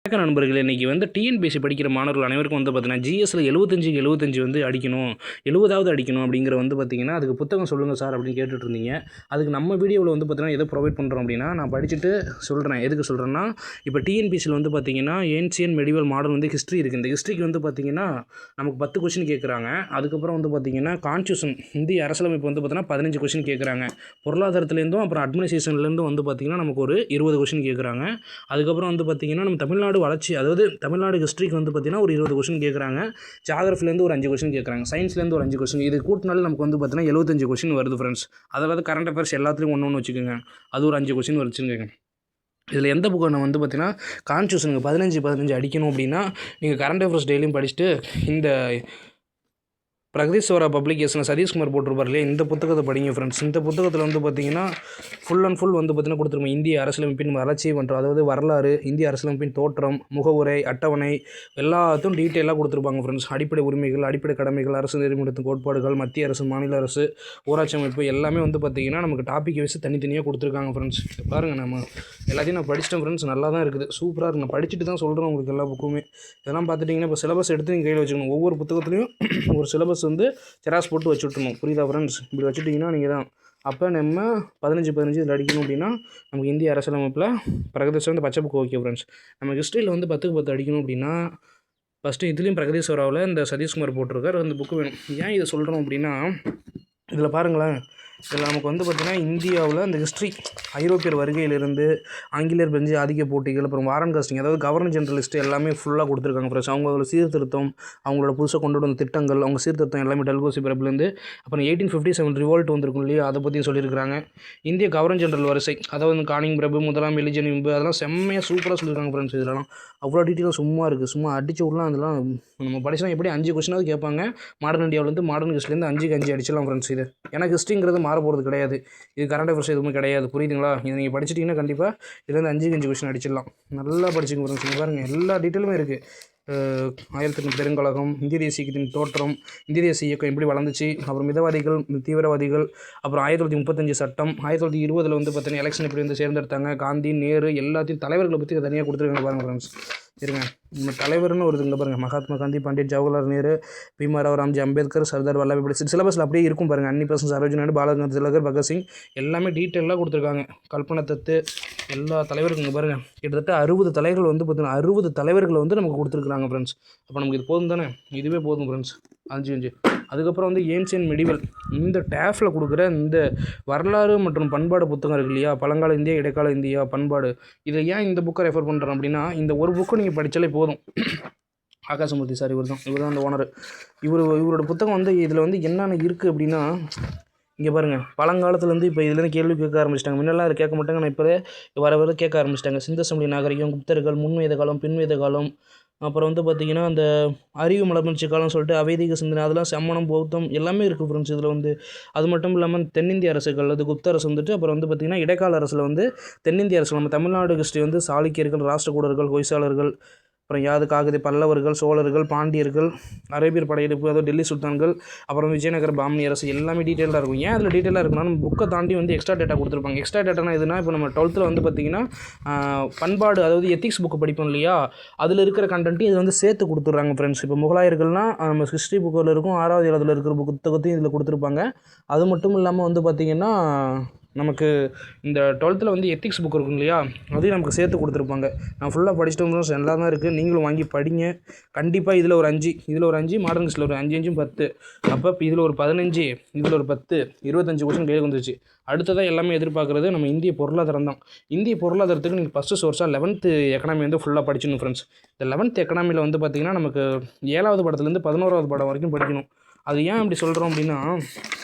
வணக்கம் நண்பர்களே, இன்றைக்கி வந்து டிஎன்பிஎஸ்சி படிக்கிற மாணவர்கள் அனைவருக்கும் வந்து பார்த்தீங்கன்னா ஜிஎஸ்சில் 75க்கு 75 வந்து அடிக்கணும், 70வது அடிக்கணும் அப்படிங்கிற வந்து பார்த்தீங்கன்னா அதுக்கு புத்தகம் சொல்லுங்கள் சார் அப்படின்னு கேட்டுட்டு இருந்தீங்க. அதுக்கு நம்ம வீடியோவில் வந்து பார்த்தீங்கன்னா எதை ப்ரொவைட் பண்ணுறோம் அப்படின்னா, நான் படிச்சுட்டு சொல்கிறேன். எதுக்கு சொல்கிறேன்னா, இப்போ டிஎன்பிஎஸ்சியில் வந்து பார்த்தீங்கன்னா ஏன்சியன் மெடிவல் மாடல் வந்து ஹிஸ்ட்ரி இருக்குது. இந்த ஹிஸ்ட்ரிக்கு வந்து பார்த்தீங்கன்னா நமக்கு 10 கொஸ்டின் கேட்குறாங்க. அதுக்கப்புறம் வந்து பார்த்தீங்கன்னா கான்ஸ்டியூஷன் இந்திய அரசியலமைப்பு வந்து பார்த்தீங்கன்னா 15 கொஸ்டின் கேட்குறாங்க. பொருளாதாரத்துலேருந்தும் அப்புறம் அட்மினிஸ்ட்ரேஷன்லேருந்தும் வந்து பார்த்தீங்கன்னா நமக்கு ஒரு 20 கொஸ்டின் கேட்குறாங்க. அதுக்கப்புறம் வந்து பார்த்தீங்கன்னா நம்ம தமிழ்நாடு வளர்ச்சி, அதாவது தமிழ்நாடு ஹிஸ்ட்ரிக்கு வந்து பார்த்தீங்கன்னா ஒரு 20 கொஸ்டின் கேட்குறாங்க. ஜியாகிரஃபிலேருந்து ஒரு 5 கொஸ்டின் கேட்குறாங்க. சயின்ஸ்லேருந்து ஒரு 5 கொஸ்டின். இது கூட்டினாலும் நமக்கு வந்து பார்த்தீங்கன்னா 75 கொஸ்டின் வருது ஃப்ரெண்ட்ஸ். அதாவது கரண்ட் அஃபேர்ஸ் எல்லாத்துலேயும் ஒன்று ஒன்று வச்சுக்கோங்க. அது ஒரு 5 கொஸ்டின் வச்சுருக்கேங்க. இதில் எந்த புக்கை நான் வந்து பார்த்தீங்கன்னா கான்ஸ்டியூஷனுக்கு 15 அடிக்கணும் அப்படின்னா நீங்கள் கரண்ட் அஃபேர்ஸ் டெய்லியும் படிச்சுட்டு இந்த பிரகதீஸ்வரா பப்ளிகேஷனில் சதீஷ்குமார் போட்டிருப்பார் இல்லையா, இந்த புத்தகத்தை படிங்க ஃப்ரெண்ட்ஸ். இந்த புத்தகத்தில் வந்து பார்த்தீங்கன்னா ஃபுல் அண்ட் ஃபுல் வந்து பார்த்தீங்கன்னா கொடுத்துருக்கோம். இந்திய அரசியலமைப்பின் வளர்ச்சி மற்றும் அதாவது வரலாறு, இந்திய அரசியலமைப்பின் தோற்றம், முகவுரை, அட்டவணை எல்லாத்தையும் டீட்டெயிலாக கொடுத்துருப்பாங்க ஃப்ரெண்ட்ஸ். அடிப்படை உரிமைகள், அடிப்படை கடமைகள், அரசு நெறிமுறைத்தின் கோட்பாடுகள், மத்திய அரசு, மாநில அரசு, ஊராட்சி அமைப்பு எல்லாமே வந்து பார்த்தீங்கன்னா நமக்கு டாபிக் வச்சு தனித்தனியாக கொடுத்துருக்காங்க ஃப்ரெண்ட்ஸ். பாருங்கள், நம்ம எல்லாத்தையும் நான் படிச்சிட்டேன் ஃப்ரெண்ட்ஸ். நல்லா தான் இருக்குது, சூப்பராக இருக்குது. நான் படிச்சுட்டு தான் சொல்கிறேன் உங்களுக்கு எல்லா புக்குமே. இதெல்லாம் பார்த்துட்டிங்கன்னா இப்போ சிலபஸ் எடுத்து நீங்கள் கையில் வச்சுக்கணும். ஒவ்வொரு புத்தகத்துலையும் ஒரு சிலபஸ் வந்து ஜெராக்ஸ் போட்டு வச்சுட்டணும். புரியுதா ஃப்ரெண்ட்ஸ்? இப்படி வச்சுட்டிங்கன்னா நீங்கள் தான் அப்போ நம்ம 15 இதில் அடிக்கணும் அப்படின்னா நமக்கு இந்திய அரசியலமைப்பில் பிரகதீஸ்வரர் வந்து பச்சை புக்கு ஓகே ஃப்ரெண்ட்ஸ். நம்ம ஹிஸ்ட்ரியில் வந்து 10க்கு 10 அடிக்கணும் அப்படின்னா ஃபஸ்ட்டு இதுலேயும் பிரகதீஸ்வராவில் இந்த சதீஷ்குமார் போட்டிருக்கார், அந்த புக்கு வேணும். ஏன் இதை சொல்கிறோம் அப்படின்னா, இதில் பாருங்களேன், இதில் நமக்கு வந்து பார்த்திங்கன்னா இந்தியாவில் அந்த ஹிஸ்ட்ரி ஐரோப்பியர் வருகையிலிருந்து ஆங்கிலேயர் பிரெஞ்சு ஆதிக்க போட்டிகள், அப்புறம் வாரன் காஸ்டிங், அதாவது கவர்னர் ஜெனரல் லிஸ்ட்டு எல்லாமே ஃபுல்லாக கொடுத்துருக்காங்க ஃப்ரெண்ட்ஸ். அவங்களோட சீர்திருத்தம், அவங்களோட புதுசாக கொண்டு வந்த திட்டங்கள், அவங்க சீர்திருத்தம் எல்லாமே டல்கோசி பிறப்புலேருந்து அப்புறம் 1857 ரிவோல்ட் வந்திருக்கும் இல்லையா, அதை பற்றியும் சொல்லியிருக்கிறாங்க. இந்திய கவர்னர் ஜெனரல் வரிசை, அதாவது கானிங் பிரபு, முதலாம் எலிஜன் இம்பு, அதெல்லாம் செம்மையாக சூப்பராக சொல்லியிருக்காங்க ஃப்ரெண்ட்ஸ். இதெல்லாம் அவ்வளோ டீட்டெயிலாக சும்மா இருக்குது, சும்மா அடிச்சு விடலாம். அதெல்லாம் நம்ம படிச்சுனா எப்படி 5 கொஸ்டினாவது கேட்பாங்க. மாடர்ன் இந்தியாவிலேருந்து மாடர்ன் ஹிஸ்ட்ரிலேருந்து 5க்கு 5 அடிச்சிடலாம் ஃப்ரெண்ட்ஸ். இது ஏன்னா ஹிஸ்ட்ரிங்கிறது மாற போகிறது கிடையாது. இது கரண்ட் அஃபேர்ஸ் எதுவுமே கிடையாது. புரியுதுங்களா? இதை நீங்கள் படிச்சிட்டிங்கன்னா கண்டிப்பாக இதுலேருந்து 5க்கு 5 கொஸ்டின் அடிச்சிடலாம். நல்லா படிச்சுங்க ஃப்ரெண்ட்ஸ். பாருங்கள், எல்லா டீட்டெயிலுமே இருக்குது. 1800 பெருங்கழகம், இந்திய தேசிய இயக்கத்தின் தோற்றம், இந்திய தேசிய இயக்கம் எப்படி வளர்ந்துச்சு, அப்புறம் மிதவாதிகள், தீவிரவாதிகள், அப்புறம் 1935 சட்டம், 1920 வந்து பார்த்தீங்கன்னா எலெக்ஷன் எப்படி வந்து தேர்ந்தெடுத்தாங்க, காந்தி, நேரு எல்லாத்தையும் தலைவர்களை பற்றி தனியாக கொடுத்துருக்காங்க பாருங்கள் ஃப்ரெண்ட்ஸ். இருங்க, நம்ம தலைவர்னு ஒரு இதுங்க பாருங்கள், மகாத்மா காந்தி, பண்டிட் ஜவஹர்லால் நேரு, பீமாராவ் ராம்ஜி அம்பேத்கர், சர்தார் வல்லபாய் பட்டேல். சிலபஸில் அப்படியே இருக்கும் பாருங்கள். அன்னி பெசன்ட், சரோஜினி நாயுடு, பாலகங்காதர் திலகர், பகத்சிங் எல்லாமே டீட்டெயிலாக கொடுத்துருக்காங்க. கல்பனா தத்து எல்லா தலைவருக்குங்க பாருங்கள். கிட்டத்தட்ட 60 தலைவர்கள் வந்து பார்த்தீங்கன்னா 60 தலைவர்களை வந்து நமக்கு கொடுத்துருக்குறாங்க ஃப்ரெண்ட்ஸ். அப்போ நமக்கு இது போதும் தானே? இதுவே போதும் ஃப்ரெண்ட்ஸ். 5 அதுக்கப்புறம் வந்து ஏன்சியன் மெடிவல், இந்த டேஃபில் கொடுக்குற இந்த வரலாறு மற்றும் பண்பாடு புத்தகம் இருக்கு இல்லையா, பழங்கால இந்தியா, இடைக்கால இந்தியா, பண்பாடு, இதை ஏன் இந்த புக்கை ரெஃபர் பண்ணுறோம் அப்படின்னா, இந்த ஒரு புக்கு நீங்கள் படித்தாலே போதும். ஆகாசமூர்த்தி சார் இவர் தான் அந்த ஓனர். இவரோட புத்தகம் வந்து இதில் வந்து என்னென்ன இருக்குது அப்படின்னா, இங்கே பாருங்கள், பழங்காலத்துலேருந்து இப்போ இதுலேருந்து கேள்வி கேட்க ஆரம்பிச்சிட்டாங்க. முன்னெல்லாம் அதை கேட்க மாட்டாங்க, நான் இப்போதே வர கேட்க ஆரம்பிச்சிட்டாங்க. சிந்தசமணி நாகரிகம், குப்தர்கள், முன்வேத காலம், பின்வேத காலம், அப்புறம் வந்து பார்த்திங்கன்னா அந்த அறிவு மலர்ச்சி காலம்னு சொல்லிட்டு அவைதிக சிந்தனை, அதெல்லாம் சம்மணம், பௌத்தம் எல்லாமே இருக்குது ஃப்ரெண்ட்ஸ் இதில் வந்து. அது மட்டும் இல்லாமல் தென்னிந்திய அரசுகள், அது குப்த அரசு வந்துட்டு, அப்புறம் வந்து பார்த்திங்கன்னா இடைக்கால அரசில் வந்து தென்னிந்திய அரசு, நம்ம தமிழ்நாடு ஹிஸ்ட்ரி வந்து சாளுக்கியர்கள், ராஷ்டிரகூடர்கள், ஹொய்சாளர்கள், அப்புறம் யாது காகதி, பல்லவர்கள், சோழர்கள், பாண்டியர்கள், அரேபியர் படையெடுப்பு, அதாவது டெல்லி சுல்தான்கள், அப்புறம் விஜயநகர பாமனி அரசு எல்லாமே டீட்டெயிலாக இருக்கும். ஏன் அதில் டீட்டெயிலாக இருக்குன்னா, நம்ம புக்கை தாண்டி வந்து எக்ஸ்ட்ரா டேட்டா கொடுத்துருப்பாங்க. எக்ஸ்ட்ரா டேட்டானா எதுனா, இப்போ நம்ம 12th வந்து பார்த்திங்கன்னா பண்பாடு, அதாவது எத்திக்ஸ் புக்கு படிப்போம் இல்லையா, அதில் இருக்கிற கண்டென்ட்டையும் இது வந்து சேர்த்து கொடுத்துட்றாங்க ஃப்ரெண்ட்ஸ். இப்போ முகலாயர்கள்னால் நம்ம ஹிஸ்ட்ரி புக்கில் இருக்கும், 6வது 7ல் இருக்கிற புத்தகத்தையும் இதில் கொடுத்துருப்பாங்க. அது மட்டும் இல்லாமல் வந்து பார்த்திங்கன்னா நமக்கு இந்த 12th வந்து எத்திக்ஸ் புக் இருக்கும் இல்லையா, அதையும் நமக்கு சேர்த்து கொடுத்துருப்பாங்க. நான் ஃபுல்லாக படிச்சுட்டு வந்து நல்லா தான் இருக்குது. நீங்களும் வாங்கி படிங்க கண்டிப்பாக. இதில் ஒரு 5 மாடர்ன் ஹிஸ்ட்ரியில் ஒரு 5 10, அப்போ இதில் ஒரு 15, இதில் ஒரு 10, 25 கொஸ்டின் கையில் வந்துருச்சு. அடுத்ததாக எல்லாமே எதிர்பார்க்குறது நம்ம இந்திய பொருளாதாரம் தான். இந்திய பொருளாதாரத்துக்கு நீங்கள் ஃபஸ்ட்டு சோர்ஸாக 11th எக்கனாமி வந்து ஃபுல்லாக படிச்சிடணும் ஃப்ரெண்ட்ஸ். இந்த 11th எக்கனாமியில் வந்து பார்த்திங்கன்னா நமக்கு 7வது படத்துலேருந்து 11வது படம் வரைக்கும் படிக்கணும். அது ஏன் அப்படி சொல்கிறோம் அப்படின்னா,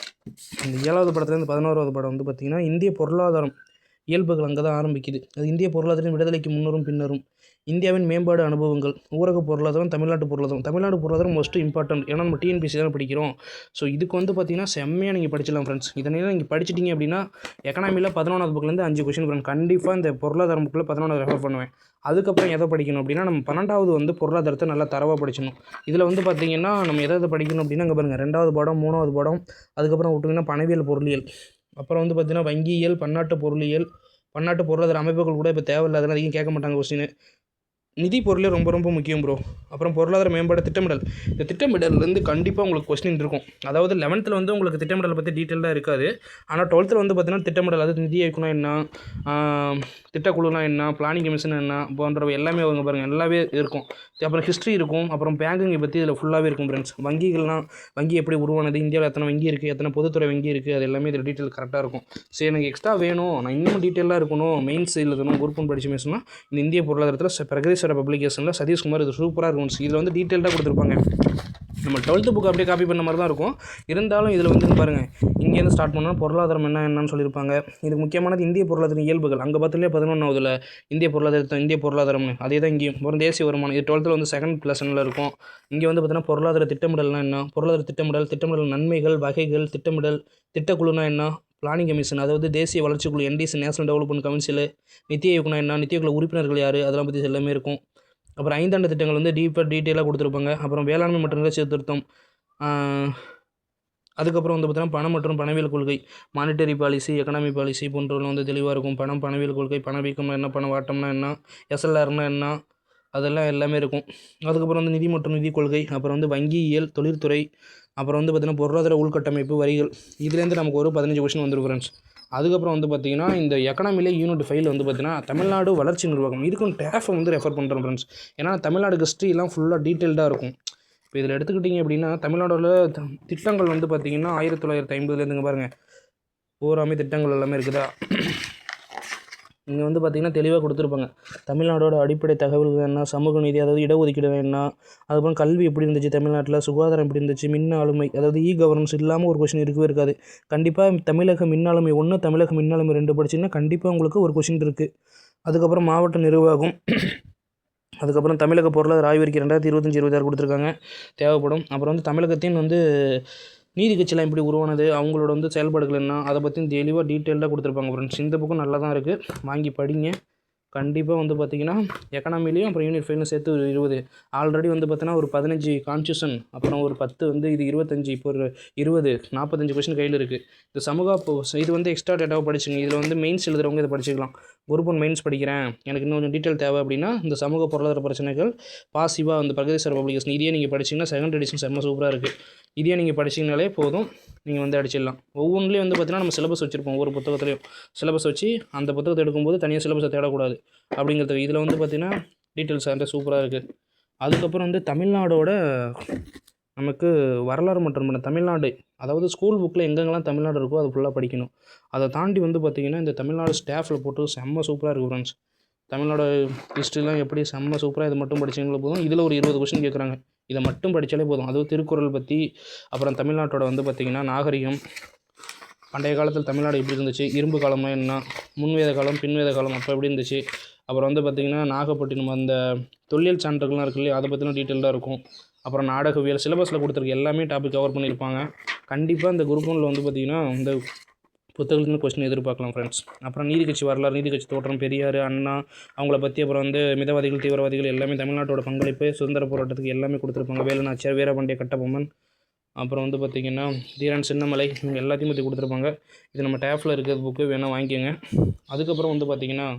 இந்த 7வது படத்துலேருந்து 11வது படம் வந்து பார்த்திங்கன்னா இந்திய பொருளாதாரம் இயல்புகள் அங்கே தான் ஆரம்பிக்குது. அது இந்திய பொருளாதாரம் விடுதலைக்கு முன்னரும் பின்னரும், இந்தியாவின் மேம்பாடு அனுபவங்கள், ஊரக பொருளாதாரம், தமிழ்நாட்டு பொருளாதாரம் மோஸ்ட் இம்பார்ட்டன்ட். ஏன்னா நம்ம டிஎன்பிஎஸ்சி தானே படிக்கிறோம். ஸோ இதுக்கு வந்து பார்த்திங்கன்னா செம்மையாக நீங்கள் படிச்சிடலாம் ஃப்ரெண்ட்ஸ். இதனால் நீங்கள் படிச்சிட்டிங்க அப்படின்னா எக்கனாமியில் 11வது புக்லேருந்து 5 கொஸ்டின் ஃப்ரெண்ட். கண்டிப்பாக இந்த பொருளாதார புக்கில் 11வது ரெஃபர் பண்ணுவேன். அதுக்கப்புறம் எதை படிக்கணும் அப்படின்னா, நம்ம 12வது வந்து பொருளாதாரத்தை நல்லா தரவாக படிச்சிடணும். இதில் வந்து பார்த்திங்கன்னா நம்ம எதை படிக்கணும் அப்படின்னா, இங்கே பாருங்கள், 2வது பாடம், 3வது பாடம், அதுக்கப்புறம் விட்டிங்கன்னா பணவியல், பொருளியல், அப்புறம் வந்து பார்த்திங்கன்னா வங்கியியல், பன்னாட்டு பொருளியல், பன்னாட்டு பொருளாதார அமைப்புகள் கூட இப்போ தேவையில்லாதெல்லாம் அதிகம் கேட்க மாட்டாங்க கொஸ்டின். நிதி பொருளே ரொம்ப ரொம்ப முக்கியம் ப்ரோ. அப்புறம் பொருளாதார மேம்பாடு திட்டமிடல். இந்த திட்டமிடல்லேருந்து கண்டிப்பாக உங்களுக்கு கொஸ்டின் இருக்கும். அதாவது 11th வந்து உங்களுக்கு திட்டமிடலை பற்றி டீட்டெயிலாக இருக்காது. ஆனால் 12th வந்து பார்த்தீங்கன்னா திட்டமிடல், அதாவது நிதி இயக்குனா என்ன, திட்டக்குழுனா என்ன, பிளானிங் கமிஷன் என்ன போன்றவை எல்லாமே அவங்க பாருங்கள் எல்லாமே இருக்கும். அப்புறம் ஹிஸ்ட்ரி இருக்கும். அப்புறம் பேங்கிங்கை பற்றி இதில் ஃபுல்லாகவே இருக்கும் ஃப்ரெண்ட்ஸ். வங்கி எப்படி உருவானது, இந்தியாவில் எத்தனை வங்கி இருக்குது, எத்தனை பொதுத்துறை வங்கி இருக்குது, அது எல்லாமே இதில் டீட்டெயில் கரெக்டாக இருக்கும். சரி எனக்கு எக்ஸ்ட்ரா வேணும், நான் இன்னும் டீட்டெயிலாக இருக்கணும், மெயின்ஸ் எழுதணும், குரூப் ஒன் படிச்சு பேசணும்னா இந்த இந்திய பொருளாதாரத்தில் பிரகதீஸ்வர பப்ளிகேஷனில் சதீஷ்குமார் இது சூப்பராக இருக்கும். இதில் வந்து டீட்டெயில்டாக கொடுத்துருப்பாங்க. நம்ம 12th புக் அப்படியே காப்பி பண்ண மாதிரி தான் இருக்கும். இருந்தாலும் இதில் வந்து பாருங்கள், இங்கேருந்து ஸ்டார்ட் பண்ணால் பொருளாதாரம் என்னன்னு சொல்லியிருப்பாங்க. இதுக்கு முக்கியமானது இந்திய பொருளாதார இயல்புகள். அங்கே பார்த்துலேயே 11ஆவதுல இந்திய பொருளாதாரம்னு அதே தான் இங்கேயும். அப்புறம் தேசிய வருமானம், இது 12th வந்து செகண்ட் லெசனில் இருக்கும். இங்கே வந்து பார்த்தீங்கன்னா பொருளாதார திட்டமிடல்னா என்ன, பொருளாதார திட்டமிடல் நன்மைகள், வகைகள், திட்டமிடல், திட்டக்குழுனா என்ன, பிளானிங் கமிஷன் அதாவது தேசிய வளர்ச்சிக்குழு, NDC நேஷனல் டெவலப்மெண்ட் கவுன்சில், நிதி ஆயோக்னா என்ன, நிதி ஆயோக்ல உறுப்பினர்கள் யார், அதெல்லாம் பற்றி எல்லாமே இருக்கும். அப்புறம் 5 ஆண்டு திட்டங்கள் வந்து டீட்டெயிலாக கொடுத்துருப்பாங்க. அப்புறம் வேளாண்மை மற்றும் நில சீர்திருத்தம், அதுக்கப்புறம் வந்து பார்த்தீங்கன்னா பணம் மற்றும் பணவியல் கொள்கை, மானிட்டரி பாலிசி, எக்கனாமி பாலிசி போன்றவர்கள் வந்து தெளிவாக இருக்கும். பணவியல் கொள்கை, பணவீக்கம்னா என்ன, பண வாட்டம்னா என்ன, SLRனா என்ன, அதெல்லாம் எல்லாமே இருக்கும். அதுக்கப்புறம் வந்து நிதி மற்றும் நிதி கொள்கை, அப்புறம் வந்து வங்கியியல், தொழில்துறை, அப்புறம் வந்து பார்த்திங்கன்னா பொருளாதார உள்கட்டமைப்பு, வரிகள். இதுலேருந்து நமக்கு ஒரு 15 கொஸ்டின் வந்துடும் ஃப்ரெண்ட்ஸ். அதுக்கப்புறம் வந்து பார்த்திங்கன்னா இந்த எக்கனாமிலே யூனிட் 5 வந்து பார்த்திங்கன்னா தமிழ்நாடு வளர்ச்சி நிர்வாகம், இதுக்கும் டேஃபை வந்து ரெஃபர் பண்ணுறேன் ஃப்ரெண்ட்ஸ். ஏன்னா தமிழ்நாடு ஹிஸ்ட்ரிலாம் ஃபுல்லாக டீட்டெயில்டாக இருக்கும். இப்போ இதில் எடுத்துக்கிட்டிங்க அப்படின்னா தமிழ்நாடோட திட்டங்கள் வந்து பார்த்திங்கன்னா 1950லேருந்துங்க பாருங்கள் பூராமே திட்டங்கள் எல்லாமே இருக்குதா. இங்கே வந்து பார்த்திங்கன்னா தெளிவாக கொடுத்துருப்பாங்க. தமிழ்நாடோட அடிப்படை தகவல்கள் என்ன, சமூக நீதி அதாவது இடஒதுக்கீடு என்ன, அதுக்கப்புறம் கல்வி எப்படி இருந்துச்சு தமிழ்நாட்டில், சுகாதாரம் எப்படி இருந்துச்சு, மின் ஆளுமை அதாவது கவர்னன்ஸ் இல்லாமல் ஒரு கொஸ்டின் இருக்கவே இருக்காது. கண்டிப்பாக தமிழக மின் ஆளுமை 1, தமிழக மின் ஆளுமை 2 படிச்சிங்கன்னா கண்டிப்பாக உங்களுக்கு ஒரு கொஸ்டின் இருக்குது. அதுக்கப்புறம் மாவட்ட நிர்வாகம், அதுக்கப்புறம் தமிழக பொருளாதார ஆய்வறிக்கை 2025-26 கொடுத்துருக்காங்க, தேவைப்படும். அப்புறம் வந்து தமிழகத்தின் வந்து நீதி கட்சியெலாம் எப்படி உருவானது, அவங்களோட வந்து செயல்பாடுகள் என்ன, அதை பற்றி தெளிவாக டீட்டெயில்டாக கொடுத்துருப்பாங்க ஃப்ரெண்ட்ஸ். இந்த புக்கும் நல்லா தான் இருக்குது, வாங்கி படிங்க. கண்டிப்பாக வந்து பார்த்திங்கன்னா எக்கனாமிலையும் அப்புறம் யூனிட் 5 சேர்த்து ஒரு 20 ஆல்ரெடி வந்து பார்த்தீங்கன்னா ஒரு 15 கான்ஸ்டியூஷன், அப்புறம் ஒரு 10 வந்து இது 25, இப்போ ஒரு 20 45 கொஸ்டின் கையில் இருக்குது. இந்த சமூக இது வந்து எக்ஸ்ட்ரா டேட்டாவை படிச்சுங்க. இதில் வந்து மெயின்ஸ் எழுதுறவங்க இதை படிச்சுக்கலாம். குரூப் 1 மெயின்ஸ் படிக்கிறேன், எனக்கு இன்னும் கொஞ்சம் டீட்டெயில் தேவை அப்படின்னா இந்த சமூக பொருளாதார பிரச்சனைகள் பாசிவாக வந்து பிரகதீஸ்வர பப்ளிகேஷன் இதையே நீங்கள் படிச்சிங்கன்னா செகண்ட் எடிஷன் செம்ம சூப்பராக இருக்குது. இதையே நீங்கள் படிச்சிங்கனாலே போதும், நீங்கள் வந்து அடிச்சிடலாம். ஒவ்வொன்றிலையும் வந்து பார்த்திங்கன்னா நம்ம சிலபஸ் வச்சுருப்போம். ஒவ்வொரு புத்தகத்துலையும் சிலபஸ் வச்சு அந்த புத்தகத்தை எடுக்கும்போது தனியாக சிலபஸை தேடக்கூடாது அப்படிங்கிறதுக்கு இதில் வந்து பார்த்திங்கன்னா டீட்டெயில்ஸ் அந்த சூப்பராக இருக்குது. அதுக்கப்புறம் வந்து தமிழ்நாடோட நமக்கு வரலாறு மற்றும் தமிழ்நாடு அதாவது ஸ்கூல் புக்கில் எங்கெங்கெல்லாம் தமிழ்நாடு இருக்கோ அது ஃபுல்லாக படிக்கணும். அதை தாண்டி வந்து பார்த்திங்கன்னா இந்த தமிழ்நாடு ஸ்டாஃபில் போட்டு செம்ம சூப்பராக இருக்குது ஃப்ரெண்ட்ஸ். தமிழ்நாடு ஹிஸ்ட்ரிலாம் எப்படி செம்ம சூப்பராக இது மட்டும் படிச்சிங்களோ போதும். இதில் ஒரு 20 கொஸ்டின் கேட்குறாங்க, இதை மட்டும் படித்தாலே போதும். அதுவும் திருக்குறள் பற்றி, அப்புறம் தமிழ்நாட்டோட வந்து பார்த்திங்கன்னா நாகரிகம், பண்டைய காலத்தில் தமிழ்நாடு எப்படி இருந்துச்சு, இரும்பு காலம்னா என்ன, முன்வேத காலம் பின்வேத காலம் அப்போ எப்படி இருந்துச்சு, அப்புறம் வந்து பார்த்திங்கன்னா நாகப்பட்டினம் அந்த தொல்லியல் சான்றுகள்லாம் இருக்கு இல்லையா, அதை பற்றின டீட்டெயில்டாக இருக்கும். அப்புறம் நாடகவியல் சிலபஸில் கொடுத்துருக்க எல்லாமே டாபிக் கவர் பண்ணியிருப்பாங்க. கண்டிப்பாக இந்த குரூப் 1ல் வந்து பார்த்திங்கன்னா இந்த புத்தகத்துலேருந்து கொஸ்டின் எதிர்பார்க்கலாம் ஃப்ரெண்ட்ஸ். அப்புறம் நீதி கட்சி வரலாறு, நீதி கட்சி தோற்றம், பெரியார், அண்ணா அவங்கள பற்றி, அப்புறம் வந்து மிதவாதிகள், தீவிரவாதிகள் எல்லாமே தமிழ்நாட்டோட பங்களிப்பு, சுதந்திர போராட்டத்துக்கு எல்லாமே கொடுத்துருப்பாங்க. வேலுநாச்சியார், வீரபாண்டிய கட்டபொம்மன், அப்புறம் வந்து பார்த்திங்கன்னா தீரன் சின்னமலை, இவங்க எல்லாத்தையும் பற்றி கொடுத்துருப்பாங்க. இது நம்ம டேஃபில் இருக்கிற புக்கு வேணால் வாங்கிக்கோங்க. அதுக்கப்புறம் வந்து பார்த்திங்கன்னா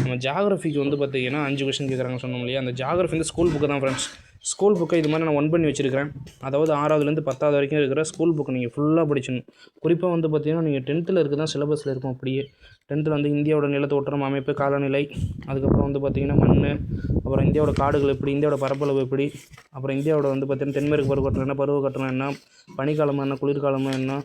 நம்ம ஜாகிரஃபிக்கு வந்து பார்த்திங்கன்னா 5 கொஸ்டின் கேட்குறாங்க சொன்னோம் இல்லையா, அந்த ஜாகிரஃபி வந்து ஸ்கூல் புக்கு தான் ஃப்ரெண்ட்ஸ். ஸ்கூல் புக்கை இது மாதிரி நான் 1 பண்ணி வச்சுருக்கிறேன். அதாவது 6வதுலேருந்து 10வது வரைக்கும் இருக்கிற ஸ்கூல் புக்கு நீங்கள் ஃபுல்லாக படிச்சிடணும். குறிப்பாக வந்து பார்த்திங்கன்னா நீங்கள் 10th இருக்க தான் சிலபஸில் இருக்கும். அப்படியே 10th வந்து இந்தியாவோட நிலத்தோற்றம், அமைப்பு, காலநிலை, அதுக்கப்புறம் வந்து பார்த்திங்கன்னா மண், அப்புறம் இந்தியாவோட காடுகள் எப்படி, இந்தியாவோட பரப்பளவு எப்படி, அப்புறம் இந்தியாவோட வந்து பார்த்திங்கன்னா தென்மேற்கு பருவக்கட்டம் என்ன, பருவக்கட்டம் என்ன, பனிக்காலம் என்ன, குளிர்காலம் என்ன,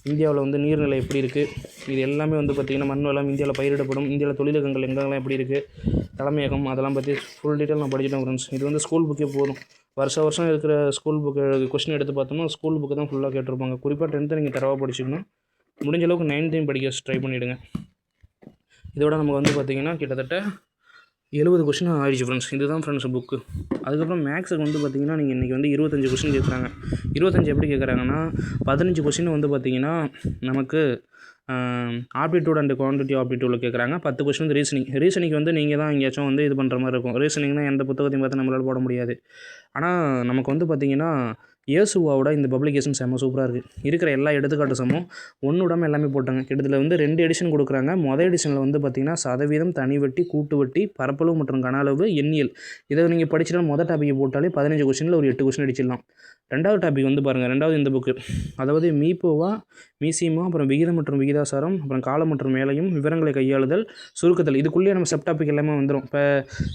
இந்தியாவில் வந்து நீர்நிலை எப்படி இருக்குது, இது எல்லாமே வந்து பார்த்திங்கன்னா மண் வளம், இந்தியாவில் பயிரிடப்படும், இந்தியாவில் தொழிலகங்கள் எங்கெல்லாம் எப்படி இருக்குது, தலைமையகம், அதெல்லாம் பற்றி ஃபுல் டீட்டெயில் நான் படிச்சிட்டேன் ஃப்ரெண்ட்ஸ். இது வந்து ஸ்கூல் புக்கே போதும். வருஷம் இருக்கிற ஸ்கூல் புக்கு கொஸ்டின் எடுத்து பார்த்தோம்னா ஸ்கூல் புக்கு தான் ஃபுல்லாக கேட்டிருப்பாங்க. குறிப்பாக 10th நீங்கள் தரவாக படிச்சுக்கணும். முடிஞ்ச அளவுக்கு 9th படிக்க ட்ரை பண்ணிவிடுங்க. இதோட நமக்கு வந்து பார்த்திங்கன்னா கிட்டத்தட்ட 70 கொஸ்டின் ஆயிடுச்சு ஃப்ரெண்ட்ஸ். இதுதான் ஃப்ரெண்ட்ஸ் புக்கு. அதுக்கப்புறம் மேக்ஸுக்கு வந்து பார்த்திங்கன்னா நீங்கள் இன்றைக்கி வந்து 25 கொஸ்டின் கேட்குறாங்க. 25 எப்படி கேட்குறாங்கன்னா 15 கொஸ்டின் வந்து பார்த்திங்கன்னா நமக்கு ஆப்டிடியூட் அண்ட் குவான்டிட்டி ஆப்டிடியூடில் கேட்குறாங்க. 10 கொஸ்டின் வந்து ரீசனிங் வந்து நீங்கள் தான் எங்கேயாச்சும் வந்து இது பண்ணுற மாதிரி இருக்கும். ரீசனிங்னா எந்த புத்தகத்தையும் பார்த்து நம்மளால் போட முடியாது. ஆனால் நமக்கு வந்து பார்த்திங்கன்னா இயேசுவாவோட இந்த பப்ளிகேஷன் செம்ம சூப்பராக இருக்குது. இருக்கிற எல்லா எடுத்துக்காட்டு சமம் ஒன்று விடாமல் எல்லாமே போட்டாங்க. கிட்டத்தட்ட வந்து 2 எடிஷன் கொடுக்குறாங்க. மொதல் எடிஷனில் வந்து பார்த்திங்கன்னா சதவீதம், தனி வட்டி, கூட்டு வட்டி, பரப்பளவு மற்றும் கன அளவு, எண்ணியல் இதை நீங்கள் படிச்சுட்டா மொதல் டாப்பிக்கை போட்டாலே 15 கொஸ்டினில் ஒரு 8 கொஸ்டின் அடிச்சிடலாம். 2வது டாபிக் வந்து பாருங்கள், 2வது இந்த புக்கு, அதாவது மீப்போவா, மீசிமா, அப்புறம் விகிதம் மற்றும் விகிதாசாரம், அப்புறம் காலம் மற்றும் வேலையும், விவரங்களை கையாளுதல், சுருக்குதல். இதுக்குள்ளேயே நம்ம சப் டாபிக் எல்லாமே வந்துடும். இப்போ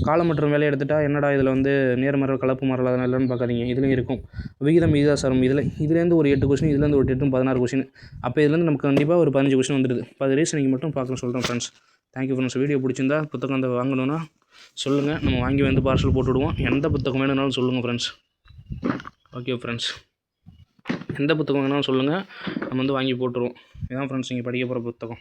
காலம் மற்றும் வேலையை எடுத்துட்டா என்னடா இதில் வந்து நேர்மறை கலப்பு மாறல் அதெல்லாம் இல்லைன்னு பார்க்காதீங்க, இதுலேயும் இருக்கும். விகிதம் விகிதாசாரம் இதுலேருந்து ஒரு 8 கொஸ்டின், இதுலேருந்து ஒரு 8 16 கொஸ்டின். அப்போ இதுலேருந்து நமக்கு கண்டிப்பாக ஒரு 15 கொஸ்டின் வந்துடுது. இப்போ அது ரீசனிங் மட்டும் பார்க்க சொல்கிறேன் ஃப்ரெண்ட்ஸ். Thank you friends. வீடியோ பிடிச்சிருந்தா புத்தகம் அந்த வாங்கணுன்னா சொல்லுங்கள், நம்ம வாங்கி வந்து பார்சல் போட்டு விடுவோம். எந்த புத்தகம் வேணும்னாலும் சொல்லுங்கள் ஃப்ரெண்ட்ஸ். ஓகே ஃப்ரெண்ட்ஸ், எந்த புத்தகம் வேணாலும் சொல்லுங்கள், நம்ம வந்து வாங்கி போட்டுருவோம். இதுதான் ஃப்ரெண்ட்ஸ் நீங்கள் படிக்க போகிற புத்தகம்.